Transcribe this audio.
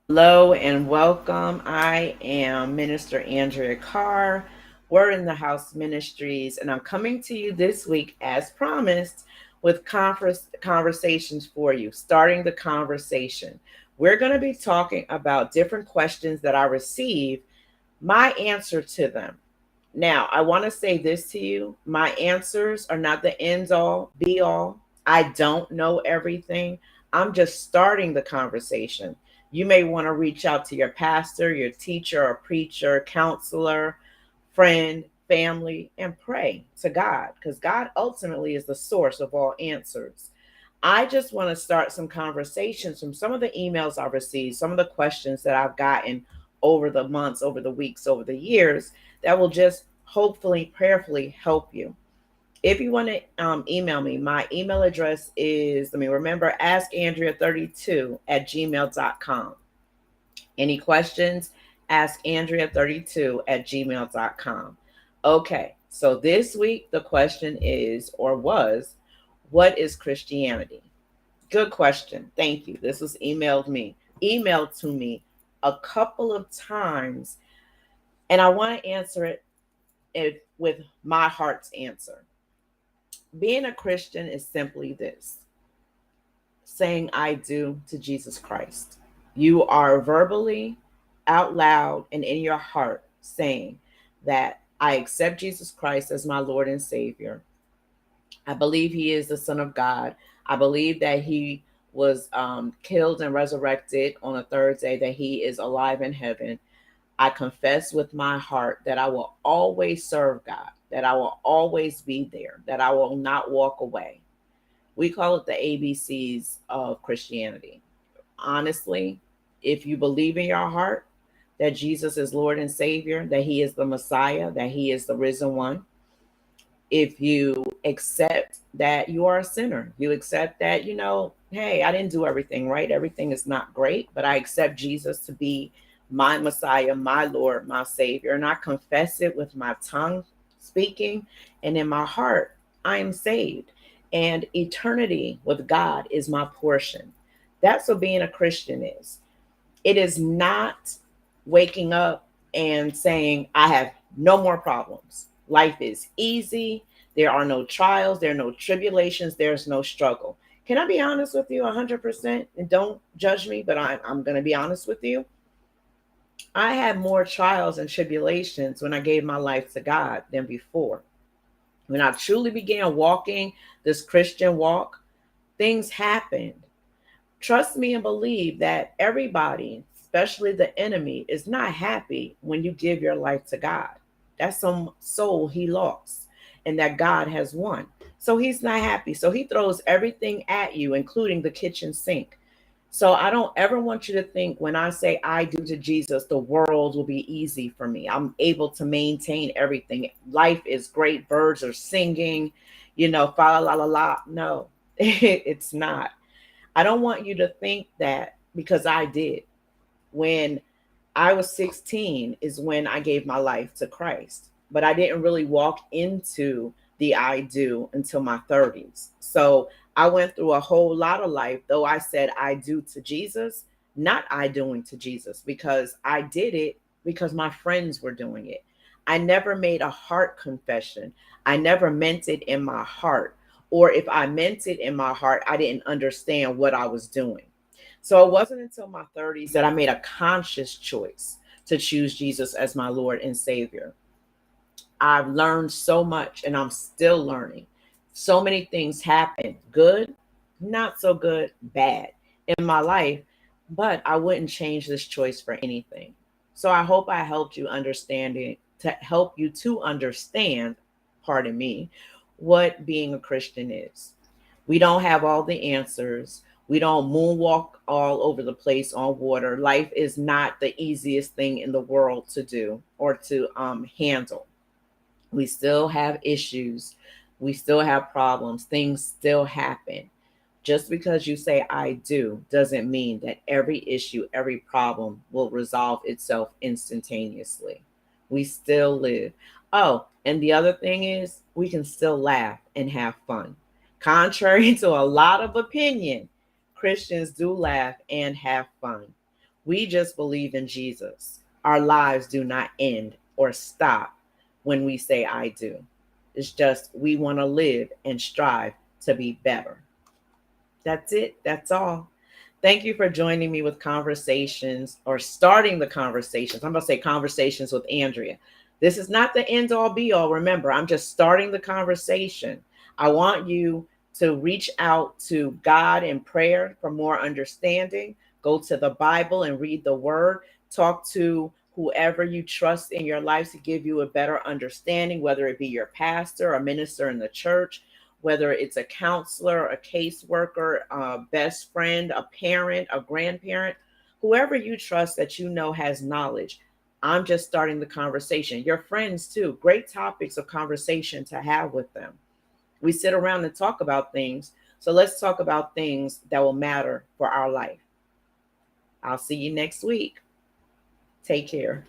Hello and welcome. I am Minister Andrea Carr. We're in the House Ministries, and I'm coming to you this week, as promised, with conversations for you. Starting the conversation, we're going to be talking about different questions that I receive, my answer to them. Now, I want to say this to you: my answers are not the end all, be all. I don't know everything. I'm just starting the conversation. You may want to reach out to your pastor, your teacher, or preacher, counselor, friend, family, and pray to God, because God ultimately is the source of all answers. I just want to start some conversations from some of the emails I've received, some of the questions that I've gotten over the months, over the weeks, over the years that will just hopefully, prayerfully help you. If you want to email me, my email address is, let me remember, askandrea32 at gmail.com. Any questions? Askandrea32 at gmail.com. Okay, so this week the question is, or was, what is Christianity? Good question. Thank you. This was emailed to me a couple of times, and I want to answer it with my heart's answer. Being a Christian is simply this: saying I do to Jesus Christ. You are verbally, out loud, and in your heart saying that I accept Jesus Christ as my Lord and Savior. I believe he is the Son of God. I believe that he was killed and resurrected on a third day, that he is alive in heaven. I confess with my heart that I will always serve God, that I will always be there, that I will not walk away. We call it the ABCs of Christianity. Honestly, if you believe in your heart that Jesus is Lord and Savior, that he is the Messiah, that he is the risen one, if you accept that you are a sinner, you accept that, hey, I didn't do everything right, everything is not great, but I accept Jesus to be my Messiah, my Lord, my Savior, and I confess it with my tongue speaking, and in my heart, I am saved. And eternity with God is my portion. That's what being a Christian is. It is not waking up and saying, I have no more problems. Life is easy. There are no trials. There are no tribulations. There's no struggle. Can I be honest with you 100%? And don't judge me, but I'm going to be honest with you. I had more trials and tribulations when I gave my life to God than before. When I truly began walking this Christian walk, things happened. Trust me and believe that everybody, especially the enemy, is not happy when you give your life to God. That's some soul he lost and that God has won. So he's not happy. So he throws everything at you, including the kitchen sink. So I don't ever want you to think when I say I do to Jesus, the world will be easy for me. I'm able to maintain everything. Life is great. Birds are singing, fa la la la. No, it's not. I don't want you to think that, because I did. When I was 16 is when I gave my life to Christ, but I didn't really walk into the I do until my 30s. So I went through a whole lot of life, though I said I do to Jesus, not I doing to Jesus, because I did it because my friends were doing it. I never made a heart confession. I never meant it in my heart. Or if I meant it in my heart, I didn't understand what I was doing. So it wasn't until my 30s that I made a conscious choice to choose Jesus as my Lord and Savior. I've learned so much and I'm still learning. So many things happen, good, not so good, bad in my life, but I wouldn't change this choice for anything. So I hope I helped you understand it, to help you to understand, pardon me, what being a Christian is. We don't have all the answers. We don't moonwalk all over the place on water. Life is not the easiest thing in the world to do or to handle. We still have issues. We still have problems. Things still happen. Just because you say I do doesn't mean that every issue, every problem will resolve itself instantaneously. We still live. Oh, and the other thing is, we can still laugh and have fun. Contrary to a lot of opinion, Christians do laugh and have fun. We just believe in Jesus. Our lives do not end or stop when we say I do. It's just we want to live and strive to be better. That's it. That's all. Thank you for joining me with conversations or starting the conversations. I'm going to say conversations with Andrea. This is not the end all be all. Remember, I'm just starting the conversation. I want you to reach out to God in prayer for more understanding. Go to the Bible and read the word. Talk to whoever you trust in your life to give you a better understanding, whether it be your pastor, a minister in the church, whether it's a counselor, a caseworker, a best friend, a parent, a grandparent, whoever you trust that you know has knowledge. I'm just starting the conversation. Your friends, too, great topics of conversation to have with them. We sit around and talk about things. So let's talk about things that will matter for our life. I'll see you next week. Take care.